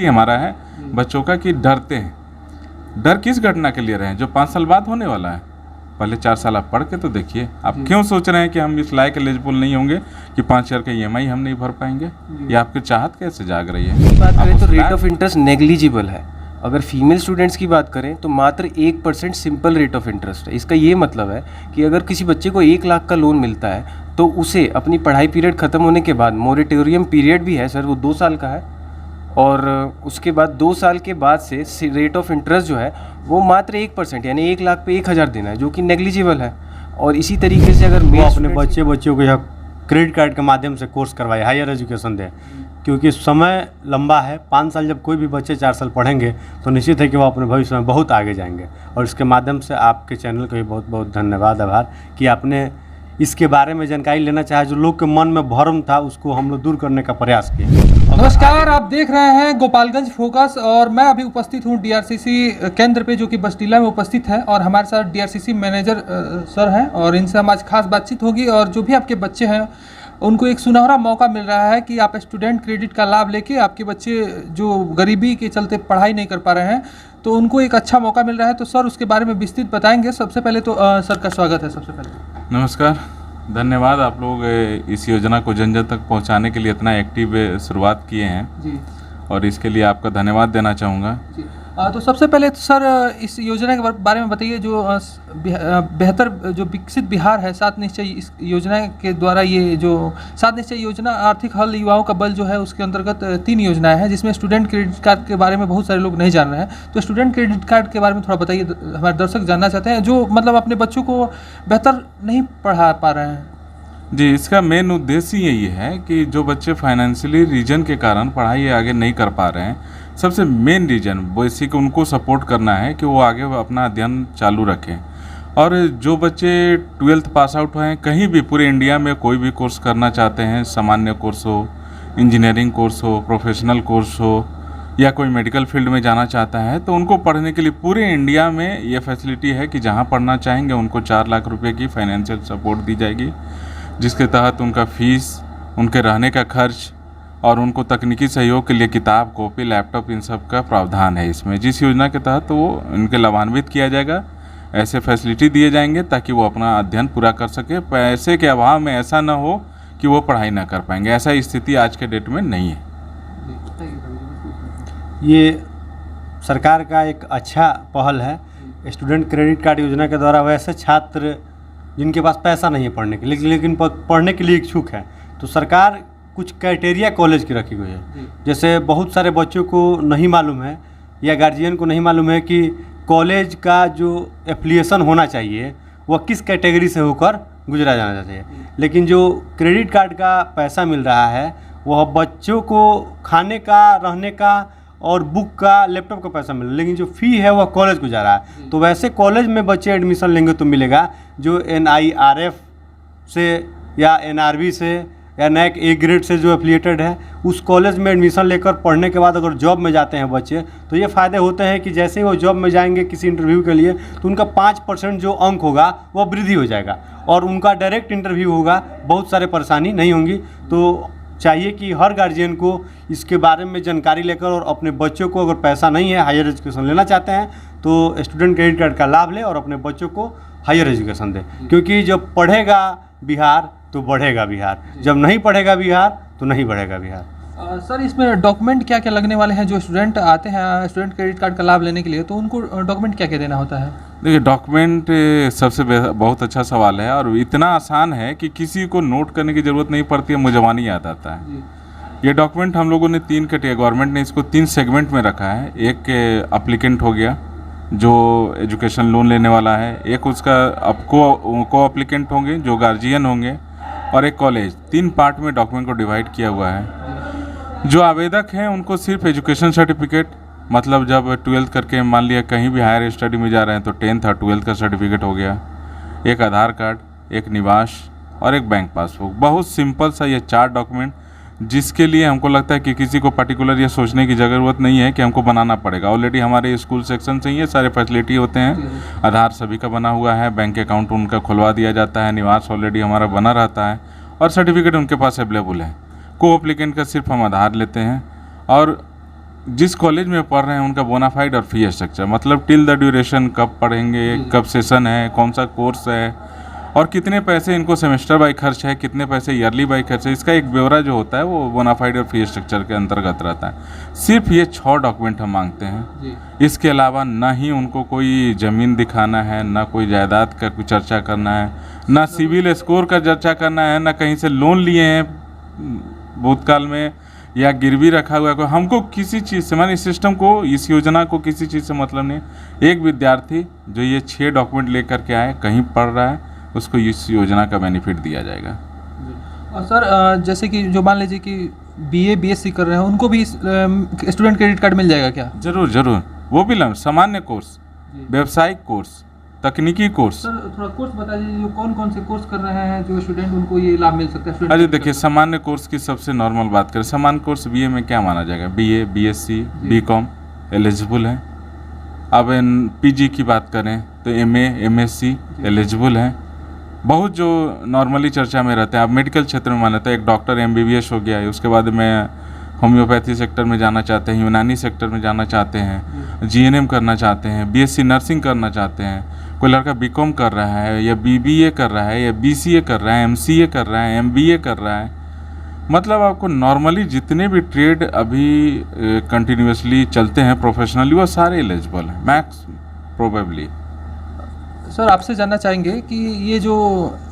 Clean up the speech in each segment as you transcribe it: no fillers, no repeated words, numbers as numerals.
हमारा है बच्चों का कि डरते हैं। डर किस घटना के लिए रहे हैं जो 5 साल बाद होने वाला है। पहले 4 साल आप पढ़ के तो देखिए, आप क्यों सोच रहे हैं कि हम इस लायक एलिजिबल नहीं होंगे कि 5,000 का EMI हम नहीं भर पाएंगे। ये आपकी चाहत कैसे जाग रही है। बात करें तो रेट ऑफ इंटरेस्ट नेग्लिजिबल है। अगर फीमेल स्टूडेंट्स की बात करें तो मात्र 1% सिंपल रेट ऑफ इंटरेस्ट है। इसका ये मतलब है कि अगर किसी बच्चे को 1 लाख का लोन मिलता है तो उसे अपनी पढ़ाई पीरियड ख़त्म होने के बाद, मोरेटोरियम पीरियड भी है सर, वो 2 साल का है, और उसके बाद 2 साल के बाद से रेट ऑफ इंटरेस्ट जो है वो मात्र 1% यानी 1 लाख पे 1,000 देना है, जो कि नेग्लिजिबल है। और इसी तरीके से अगर वो अपने बच्चों को यह क्रेडिट कार्ड के माध्यम से कोर्स करवाए, हायर एजुकेशन दें, क्योंकि समय लंबा है। 5 साल जब कोई भी बच्चे 4 साल पढ़ेंगे तो निश्चित है कि वो अपने भविष्य में बहुत आगे जाएंगे। और इसके माध्यम से आपके चैनल को भी बहुत बहुत धन्यवाद, आभार कि आपने इसके बारे में जानकारी लेना चाहा। जो लोग के मन में भ्रम था उसको हम लोग दूर करने का प्रयास किए। नमस्कार, आप देख रहे हैं गोपालगंज फोकस और मैं अभी उपस्थित हूं DRCC केंद्र पे, जो कि बसटीला में उपस्थित है। और हमारे साथ DRCC मैनेजर सर हैं और इनसे हम आज खास बातचीत होगी। और जो भी आपके बच्चे हैं उनको एक सुनहरा मौका मिल रहा है कि आप स्टूडेंट क्रेडिट का लाभ लेके, आपके बच्चे जो गरीबी के चलते पढ़ाई नहीं कर पा रहे हैं तो उनको एक अच्छा मौका मिल रहा है। तो सर उसके बारे में विस्तृत बताएंगे। सबसे पहले तो सर का स्वागत है। सबसे पहले नमस्कार, धन्यवाद। आप लोग इस योजना को जन जन तक पहुंचाने के लिए इतना एक्टिव शुरुआत किए हैं जी, और इसके लिए आपका धन्यवाद देना चाहूँगा जी। तो सबसे पहले तो सर इस योजना के बारे में बताइए, जो बेहतर जो विकसित बिहार है 7 निश्चय, इस योजना के द्वारा ये जो 7 निश्चय योजना आर्थिक हल युवाओं का बल जो है, उसके अंतर्गत 3 योजनाएं हैं, जिसमें स्टूडेंट क्रेडिट कार्ड के बारे में बहुत सारे लोग नहीं जान रहे हैं। तो स्टूडेंट क्रेडिट कार्ड के बारे में थोड़ा बताइए, हमारे दर्शक जानना चाहते हैं जो मतलब अपने बच्चों को बेहतर नहीं पढ़ा पा रहे हैं। जी। इसका मेन उद्देश्य यही है कि जो बच्चे फाइनेंशियली रीजन के कारण पढ़ाई आगे नहीं कर पा रहे हैं, सबसे मेन रीजन बेसिक उनको सपोर्ट करना है कि वो आगे अपना अध्ययन चालू रखें। और जो बच्चे 12th पास आउट हुए हैं, कहीं भी पूरे इंडिया में कोई भी कोर्स करना चाहते हैं, सामान्य कोर्स हो, इंजीनियरिंग कोर्स हो, प्रोफेशनल कोर्स हो, या कोई मेडिकल फील्ड में जाना चाहता है, तो उनको पढ़ने के लिए पूरे इंडिया में ये फैसिलिटी है कि जहाँ पढ़ना चाहेंगे उनको 4 लाख रुपये की फाइनेंशियल सपोर्ट दी जाएगी, जिसके तहत उनका फीस, उनके रहने का खर्च और उनको तकनीकी सहयोग के लिए किताब, कॉपी, लैपटॉप, इन सब का प्रावधान है इसमें। जिस योजना के तहत वो इनके लाभान्वित किया जाएगा, ऐसे फैसिलिटी दिए जाएंगे ताकि वो अपना अध्ययन पूरा कर सके। पैसे के अभाव में ऐसा ना हो कि वो पढ़ाई ना कर पाएंगे, ऐसा स्थिति आज के डेट में नहीं है। ये सरकार का एक अच्छा पहल है। स्टूडेंट क्रेडिट कार्ड योजना के द्वारा वैसे छात्र जिनके पास पैसा नहीं है पढ़ने के लिए, लेकिन पढ़ने के लिए इच्छुक है, तो सरकार कुछ क्राइटेरिया कॉलेज की रखी हुई है। जैसे बहुत सारे बच्चों को नहीं मालूम है या गार्जियन को नहीं मालूम है कि कॉलेज का जो एफिलिएशन होना चाहिए वह किस कैटेगरी से होकर गुजरा जाना चाहिए। लेकिन जो क्रेडिट कार्ड का पैसा मिल रहा है वह बच्चों को खाने का, रहने का और बुक का, लैपटॉप का पैसा मिल रहा है, लेकिन जो फ़ी है वह कॉलेज को जा रहा है। तो वैसे कॉलेज में बच्चे एडमिशन लेंगे तो मिलेगा जो NIRF से या NRB से या NAC A ग्रेड से जो एफिलिएटेड है, उस कॉलेज में एडमिशन लेकर पढ़ने के बाद अगर जॉब में जाते हैं बच्चे, तो ये फ़ायदे होते हैं कि जैसे ही वो जॉब में जाएंगे किसी इंटरव्यू के लिए, तो उनका 5% जो अंक होगा वह वृद्धि हो जाएगा और उनका डायरेक्ट इंटरव्यू होगा, बहुत सारे परेशानी नहीं होंगी। तो चाहिए कि हर गार्जियन को इसके बारे में जानकारी लेकर और अपने बच्चों को, अगर पैसा नहीं है, हायर एजुकेशन लेना चाहते हैं, तो स्टूडेंट क्रेडिट कार्ड का लाभ लें और अपने बच्चों को हायर एजुकेशन दें। क्योंकि जब पढ़ेगा बिहार तो बढ़ेगा बिहार, जब नहीं पढ़ेगा बिहार तो नहीं बढ़ेगा बिहार। सर इसमें डॉक्यूमेंट क्या क्या लगने वाले हैं? जो स्टूडेंट आते हैं स्टूडेंट क्रेडिट कार्ड का लाभ लेने के लिए, तो उनको डॉक्यूमेंट क्या क्या देना होता है? देखिए, डॉक्यूमेंट सबसे बहुत अच्छा सवाल है और इतना आसान है कि किसी को नोट करने की ज़रूरत नहीं पड़ती है, मुझे याद आता है। ये डॉक्यूमेंट हम लोगों ने 3 कैटेगरी, गवर्नमेंट ने इसको 3 सेगमेंट में रखा है। एक अप्लीकेंट हो गया जो एजुकेशन लोन लेने वाला है, एक उसका को अप्लीकेंट होंगे जो गार्जियन होंगे, और एक कॉलेज। 3 पार्ट में डॉक्यूमेंट को डिवाइड किया हुआ है। जो आवेदक हैं उनको सिर्फ एजुकेशन सर्टिफिकेट, मतलब जब 12th करके मान लिया कहीं भी हायर स्टडी में जा रहे हैं तो 10th और 12th का सर्टिफिकेट हो गया, एक आधार कार्ड, एक निवास और एक बैंक पासबुक। बहुत सिंपल सा ये 4 डॉक्यूमेंट, जिसके लिए हमको लगता है कि किसी को पर्टिकुलर ये सोचने की ज़रूरत नहीं है कि हमको बनाना पड़ेगा। ऑलरेडी हमारे स्कूल सेक्शन से ही ये सारे फैसिलिटी होते हैं। आधार सभी का बना हुआ है, बैंक अकाउंट उनका खुलवा दिया जाता है, निवास ऑलरेडी हमारा बना रहता है और सर्टिफिकेट उनके पास अवेलेबल है। को एप्लीकेंट का सिर्फ हम आधार लेते हैं और जिस कॉलेज में पढ़ रहे हैं उनका बोनाफाइड और फी स्ट्रक्चर, मतलब टिल द ड्यूरेशन कब पढ़ेंगे, कब सेशन है, कौन सा कोर्स है और कितने पैसे इनको सेमेस्टर बाई खर्च है, कितने पैसे ईयरली बाई खर्च है, इसका एक ब्यौरा जो होता है वो बोनाफाइड और फी स्ट्रक्चर के अंतर्गत रहता है। सिर्फ ये 6 डॉक्यूमेंट हम मांगते हैं। इसके अलावा ना ही उनको कोई ज़मीन दिखाना है, ना कोई जायदाद का कोई चर्चा करना है, ना सिविल स्कोर का चर्चा करना है, ना कहीं से लोन लिए हैं भूतकाल में या गिरवी रखा हुआ है कोई। हमको किसी चीज़ से, माने इस सिस्टम को, इस योजना को किसी चीज़ से मतलब नहीं। एक विद्यार्थी जो ये 6 डॉक्यूमेंट लेकर के आए, कहीं पढ़ रहा है, उसको इस योजना का बेनिफिट दिया जाएगा। और सर जैसे कि जो मान लीजिए कि बीए बीएससी कर रहे हैं उनको भी स्टूडेंट क्रेडिट कार्ड मिल जाएगा क्या? जरूर जरूर, वो भी सामान्य कोर्स, व्यावसायिक कोर्स, तकनीकी कोर्स। सर थोड़ा कोर्स बता दीजिए, जो कौन कौन से कोर्स कर रहे हैं जो स्टूडेंट उनको ये लाभ मिल सकता है? अरे देखिए, सामान्य कोर्स की सबसे नॉर्मल बात करें, सामान्य कोर्स बीए में क्या माना जाएगा? बीए, बीएससी, बीकॉम एलिजिबल है। अब पीजी की बात करें तो एमए, एमएससी एलिजिबल है। बहुत जो नॉर्मली चर्चा में रहते हैं, आप मेडिकल क्षेत्र में मान लेते हैं, एक डॉक्टर एमबीबीएस हो गया है, उसके बाद में होम्योपैथी सेक्टर में जाना चाहते हैं, यूनानी सेक्टर में जाना चाहते हैं, जीएनएम करना चाहते हैं, बीएससी नर्सिंग करना चाहते हैं, कोई लड़का बीकॉम कर रहा है या बीबीए कर रहा है या बीसीए कर रहा है, एमसीए कर रहा है, एमबीए कर रहा है। मतलब आपको नॉर्मली जितने भी ट्रेड अभी कंटिन्यूसली चलते हैं प्रोफेशनली, वो सारे एलिजिबल हैं मैक्स प्रोबेबली। सर आपसे जानना चाहेंगे कि ये जो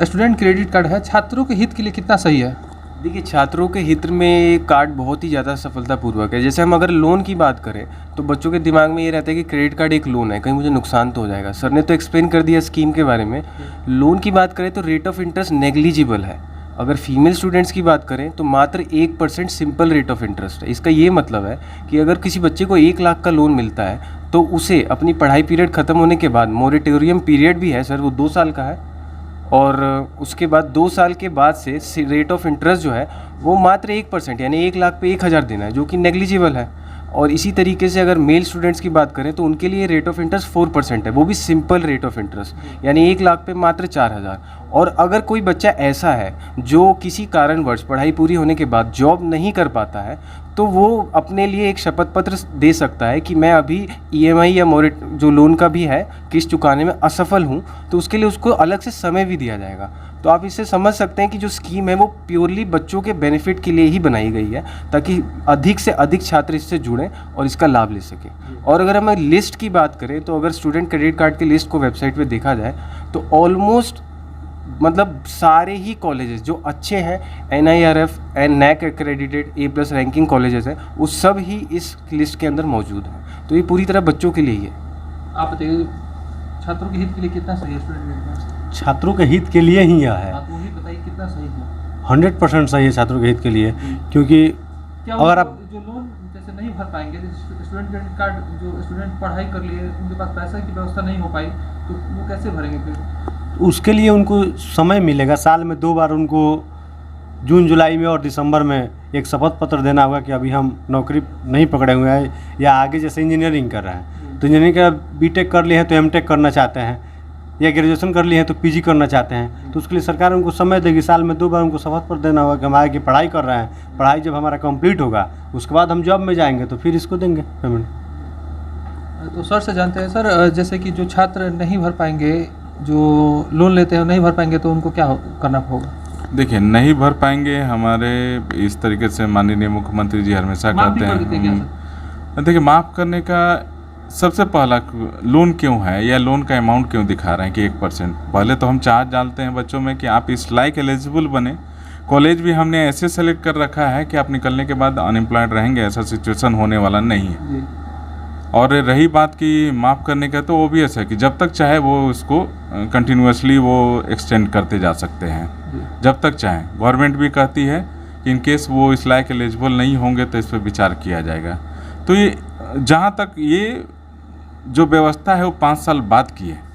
स्टूडेंट क्रेडिट कार्ड है छात्रों के हित के लिए कितना सही है? देखिए, छात्रों के हित में ये कार्ड बहुत ही ज़्यादा सफलतापूर्वक है। जैसे हम अगर लोन की बात करें तो बच्चों के दिमाग में ये रहता है कि क्रेडिट कार्ड एक लोन है, कहीं मुझे नुकसान तो हो जाएगा। सर ने तो एक्सप्लेन कर दिया स्कीम के बारे में। लोन की बात करें तो रेट ऑफ इंटरेस्ट नेग्लिजिबल है। अगर फीमेल स्टूडेंट्स की बात करें तो मात्र 1% सिंपल रेट ऑफ इंटरेस्ट है। इसका ये मतलब है कि अगर किसी बच्चे को 1 लाख का लोन मिलता है तो उसे अपनी पढ़ाई पीरियड ख़त्म होने के बाद, मोरेटोरियम पीरियड भी है सर, वो 2 साल का है, और उसके बाद 2 साल के बाद से रेट ऑफ इंटरेस्ट जो है वो मात्र 1% यानी 1 लाख पे 1000 देना है, जो कि नेग्लिजिबल है। और इसी तरीके से अगर मेल स्टूडेंट्स की बात करें तो उनके लिए रेट ऑफ इंटरेस्ट 4% है, वो भी सिंपल रेट ऑफ इंटरेस्ट, यानी 1 लाख पे मात्र 4000। और अगर कोई बच्चा ऐसा है जो किसी कारणवश पढ़ाई पूरी होने के बाद जॉब नहीं कर पाता है तो वो अपने लिए एक शपथ पत्र दे सकता है कि मैं अभी ईएमआई या मोरेट जो लोन का भी है किस्त चुकाने में असफल हूँ, तो उसके लिए उसको अलग से समय भी दिया जाएगा। तो आप इससे समझ सकते हैं कि जो स्कीम है वो प्योरली बच्चों के बेनिफिट के लिए ही बनाई गई है, ताकि अधिक से अधिक छात्र इससे जुड़ें और इसका लाभ ले सकें। और अगर हम लिस्ट की बात करें तो अगर स्टूडेंट क्रेडिट कार्ड की लिस्ट को वेबसाइट पे देखा जाए तो ऑलमोस्ट मतलब सारे ही कॉलेजेस जो अच्छे हैं, NIRF and NAC accredited A+ ranking colleges हैं, वो सब ही इस लिस्ट के अंदर मौजूद हैं। तो ये पूरी तरह बच्चों के लिए ही है। आप बताइए छात्रों के हित के लिए कितना सही है स्टूडेंट क्रेडिट कार्ड? छात्रों के हित के लिए ही यह है। आप वही बताइए कितना सही है? 100% सही है छात्रों के हित के लिए, क्योंकि क्या अगर आप जो लोन जैसे नहीं भर पाएंगे, स्टूडेंट क्रेडिट कार्ड जो स्टूडेंट पढ़ाई कर लिए उनके पास पैसा की व्यवस्था नहीं हो पाई तो वो कैसे भरेंगे फिर? उसके लिए उनको समय मिलेगा। साल में 2 बार उनको जून जुलाई में और दिसंबर में एक शपथ पत्र देना होगा कि अभी हम नौकरी नहीं पकड़े हुए हैं, या आगे जैसे इंजीनियरिंग कर रहे हैं तो इंजीनियरिंग का बीटेक कर लिए हैं तो एमटेक करना चाहते हैं, या ग्रेजुएशन कर लिए हैं तो पीजी करना चाहते हैं, तो उसके लिए सरकार उनको समय देगी। साल में 2 बार उनको शपथ पत्र देना होगा कि हम आगे पढ़ाई कर रहे हैं, पढ़ाई जब हमारा कंप्लीट होगा उसके बाद हम जॉब में जाएंगे तो फिर इसको देंगे पेमेंट। तो सर से जानते हैं सर, जैसे कि जो छात्र नहीं भर पाएंगे, जो लोन लेते हैं नहीं भर पाएंगे तो उनको क्या करना होगा? देखिए, नहीं भर पाएंगे, हमारे इस तरीके से माननीय मुख्यमंत्री जी हमेशा कहते हैं। देखिए, माफ़ करने का सबसे पहला लोन क्यों है या लोन का अमाउंट क्यों दिखा रहे हैं कि 1%? पहले तो हम चाह डालते हैं बच्चों में कि आप इस लायक एलिजिबल बने। कॉलेज भी हमने ऐसे सेलेक्ट कर रखा है कि आप निकलने के बाद अनएम्प्लॉयड रहेंगे, ऐसा सिचुएशन होने वाला नहीं है। और रही बात की माफ़ करने का, तो ओबियस है कि जब तक चाहे वो उसको कंटिन्यूसली वो एक्सटेंड करते जा सकते हैं जब तक चाहें। गवर्नमेंट भी कहती है कि इन केस वो इस लायक एलिजिबल नहीं होंगे तो इस पर विचार किया जाएगा। तो ये जहाँ तक ये जो व्यवस्था है वो 5 साल बाद की है।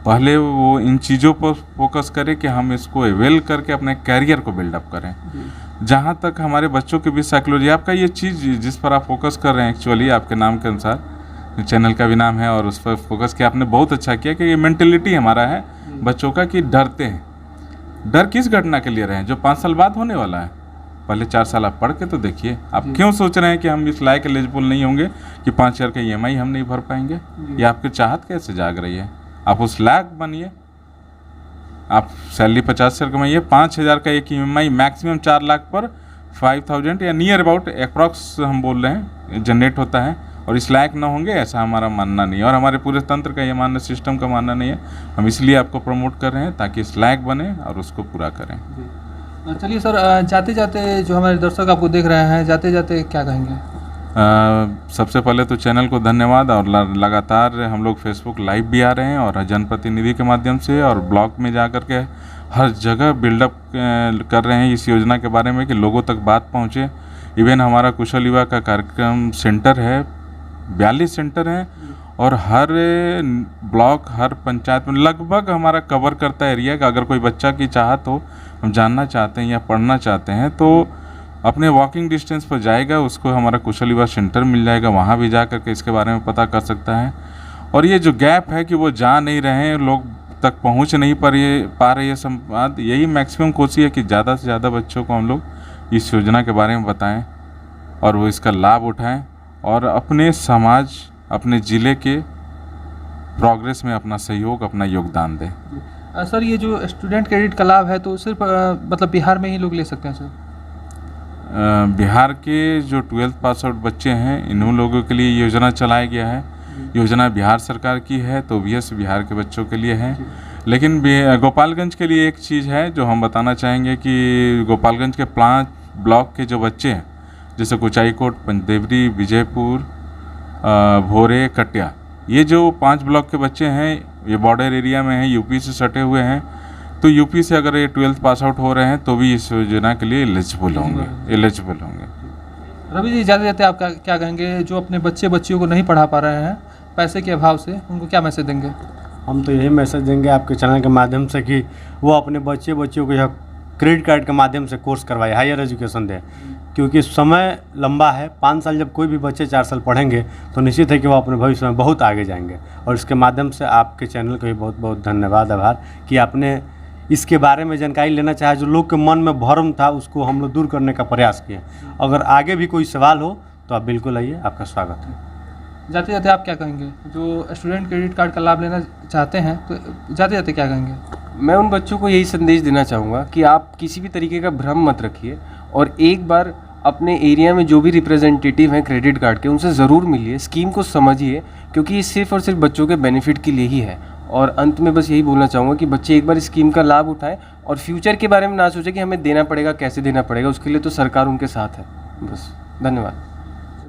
पहले वो इन चीज़ों पर फोकस करें कि हम इसको अवेल करके अपने कैरियर को बिल्डअप करें। जहाँ तक हमारे बच्चों के भी साइकोलॉजी, आपका ये चीज़ जिस पर आप फोकस कर रहे हैं, एक्चुअली आपके नाम के अनुसार चैनल का भी नाम है और उस पर फोकस किया आपने, बहुत अच्छा किया कि ये मेंटेलिटी हमारा है बच्चों का कि डरते हैं। डर किस घटना के लिए रहे हैं जो 5 साल बाद होने वाला है? पहले 4 साल आप पढ़ के तो देखिए। आप क्यों सोच रहे हैं कि हम इस लायक एलिजिबल नहीं होंगे कि 5,000 का EMI हम नहीं भर पाएंगे? ये आपकी चाहत कैसे जाग रही है? आप उस लायक बनिए। आप सैलरी 50,000 कमाइए, 5,000 का एक EMI मैक्सिमम 4 लाख पर 5,000 या नियर अबाउट अप्रॉक्स हम बोल रहे हैं जनरेट होता है, और इस लायक ना होंगे ऐसा हमारा मानना नहीं है, और हमारे पूरे तंत्र का ये मानना, सिस्टम का मानना नहीं है। हम इसलिए आपको प्रमोट कर रहे हैं ताकि इस लायक बने और उसको पूरा करें। चलिए सर, जाते जाते जो हमारे दर्शक आपको देख रहे हैं, जाते जाते क्या कहेंगे? सबसे पहले तो चैनल को धन्यवाद, और लगातार हम लोग फेसबुक लाइव भी आ रहे हैं और जनप्रतिनिधि के माध्यम से और ब्लॉग में जा कर के हर जगह बिल्डअप कर रहे हैं इस योजना के बारे में कि लोगों तक बात पहुंचे। इवन हमारा कुशल युवा का कार्यक्रम सेंटर है, 42 सेंटर हैं, और हर ब्लॉक, हर पंचायत में लगभग हमारा कवर करता है एरिया का। अगर कोई बच्चा की चाहत हो, हम जानना चाहते हैं या पढ़ना चाहते हैं, तो अपने वॉकिंग डिस्टेंस पर जाएगा, उसको हमारा कुशल युवा सेंटर मिल जाएगा, वहाँ भी जा करके इसके बारे में पता कर सकता है। और ये जो गैप है कि वो जा नहीं रहे हैं, लोग तक पहुँच नहीं पा रही है संवाद, यही मैक्सिमम कोशिश है कि ज़्यादा से ज़्यादा बच्चों को हम लोग इस योजना के बारे में बताएं और वो इसका लाभ उठाएं और अपने समाज, अपने ज़िले के प्रोग्रेस में अपना सहयोग, अपना योगदान दें। सर, ये जो स्टूडेंट क्रेडिट का लाभ है तो सिर्फ मतलब बिहार में ही लोग ले सकते हैं सर? बिहार के जो 12th पास आउट बच्चे हैं, इन लोगों के लिए योजना चलाया गया है। योजना बिहार सरकार की है तो obvious बिहार के बच्चों के लिए है। लेकिन गोपालगंज के लिए एक चीज़ है जो हम बताना चाहेंगे कि गोपालगंज के 5 ब्लॉक के जो बच्चे हैं, जैसे कुचाईकोट, पंचदेवरी, विजयपुर, भोरे, कटिया, ये जो 5 ब्लॉक के बच्चे हैं, ये बॉर्डर एरिया में हैं, यूपी से सटे हुए हैं। तो यूपी से अगर ये 12th पास आउट हो रहे हैं तो भी इस योजना के लिए एलिजिबल होंगे। रवि जी, जाते जाते आप क्या कहेंगे जो अपने बच्चियों को नहीं पढ़ा पा रहे हैं पैसे के अभाव से, उनको क्या मैसेज देंगे? हम तो यही मैसेज देंगे आपके चैनल के माध्यम से कि वो अपने बच्चियों को यह क्रेडिट कार्ड के माध्यम से कोर्स करवाए, हायर एजुकेशन दें, क्योंकि समय लंबा है। 5 साल जब कोई भी बच्चे 4 साल पढ़ेंगे तो निश्चित है कि वो अपने भविष्य में बहुत आगे जाएंगे। और इसके माध्यम से आपके चैनल को भी बहुत बहुत धन्यवाद, आभार कि आपने इसके बारे में जानकारी लेना चाहा। जो लोग के मन में भ्रम था उसको हम लोग दूर करने का प्रयास किए। अगर आगे भी कोई सवाल हो तो आप बिल्कुल आइए, आपका स्वागत है। जाते जाते आप क्या कहेंगे जो स्टूडेंट क्रेडिट कार्ड का लाभ लेना चाहते हैं, तो जाते जाते क्या कहेंगे? मैं उन बच्चों को यही संदेश देना चाहूँगा कि आप किसी भी तरीके का भ्रम मत रखिए और एक बार अपने एरिया में जो भी रिप्रेजेंटेटिव हैं क्रेडिट कार्ड के, उनसे ज़रूर मिलिए, स्कीम को समझिए, क्योंकि ये सिर्फ और सिर्फ बच्चों के बेनिफिट के लिए ही है। और अंत में बस यही बोलना चाहूँगा कि बच्चे एक बार इस स्कीम का लाभ उठाएं और फ्यूचर के बारे में ना सोचें कि हमें देना पड़ेगा, कैसे देना पड़ेगा, उसके लिए तो सरकार उनके साथ है। बस, धन्यवाद।